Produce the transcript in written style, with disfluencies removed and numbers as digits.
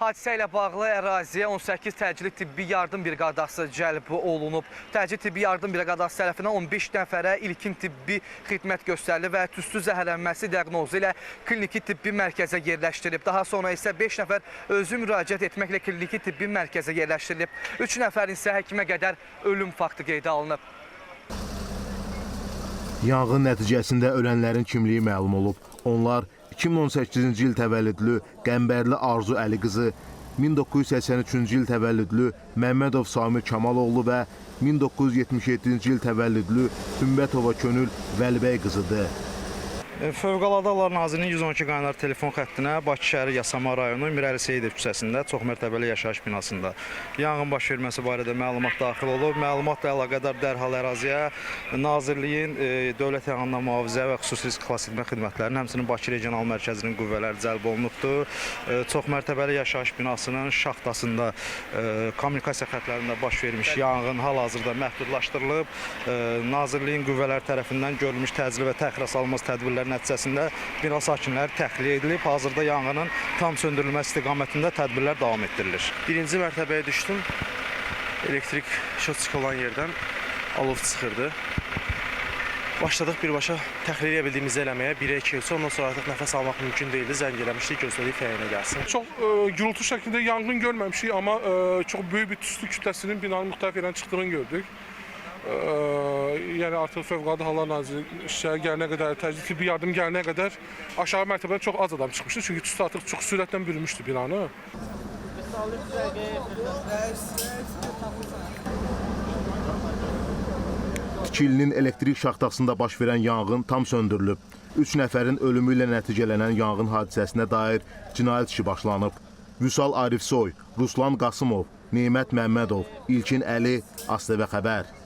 Hadisə ilə bağlı əraziyə 18 təcili tibbi yardım briqadası cəlb olunub. Təcili tibbi yardım briqadası tərəfindən 15 nəfərə ilkin tibbi xidmət göstərilib və tüstü zəhərlənməsi diaqnozu ilə kliniki tibbi mərkəzə yerləşdirilib. Daha sonra isə 5 nəfər özü müraciət etməklə kliniki tibbi mərkəzə yerləşdirilib. 3 nəfər isə həkimə qədər ölüm faktı qeydə alınıb. Yanğın nəticəsində ölənlərin kimliyi məlum olub. Onlar 2018-ci il təvəllüdlü Qəmbərli Arzu Əli qızı, 1983-cü il təvəllüdlü Məmmədov Samir Kamaloğlu və 1977-ci il təvəllüdlü Ümbətova Könül Vəlibəy qızıdır. Fövqəladə Hallar Nazirliyinin 112 qaynar telefon xəttinə Bakı şəhəri Yasama rayonu Mirəli Seyidov küçəsində çoxmərtəbəli yaşayış binasında yanğın baş verməsi barədə məlumat daxil olub. Məlumatla əlaqədar dərhal əraziyə Nazirliyin Dövlət Yanğından Mühafizə və Xüsusi Risk Xilasetmə Xidmətlərinin, həmçinin Bakı Regional Mərkəzinin qüvvələri cəlb olunubdur. Çoxmərtəbəli yaşayış binasının şaxtasında kommunikasiya xətlərində baş vermiş yanğın hal-hazırda məhdudlaşdırılıb. Nazirliyin qüvvələri tərəfindən görülmüş təcili və təxirəsalınmaz tədbirlər nəticəsində bina sakinləri təxliyə edilib. Hazırda yanğının tam söndürülməsi istiqamətində tədbirlər davam etdirilir. Birinci mərtəbəyə düşdüm. Elektrik şotçik olan yerdən alov çıxırdı. Başladıq birbaşa təxliyə edə bildiyimizi eləməyə. 1-ə 2 olsa, ondan sonra artıq nəfəs almaq mümkün deyildi. Zəng eləmişdik, gözlədik fəyənə gəlsin. Çox gürültü şəklində yanğın görməmişik, amma çox böyük bir tüstü kütləsinin binanın müxtəlif yerdən çıxdığını gördük. Yəni artıq Fövqəladə Hallar Nazirliyi işçiləri gələnə qədər, təcili tibbi yardım gələnə qədər aşağı mərtəbədən çox az adam çıxmışdı. Çünki tüstü artıq çox sürətlə bürümüşdü binanı. İkilinin elektrik şaxtasında baş verən yanğın tam söndürülüb. 3 nəfərin ölümü ilə nəticələnən yanğın hadisəsinə dair cinayət işi başlanıb. Vüsal Arifsoy, Ruslan Qasımov, Nemət Məmmədov, İlkin Əli, ASTV Xəbər.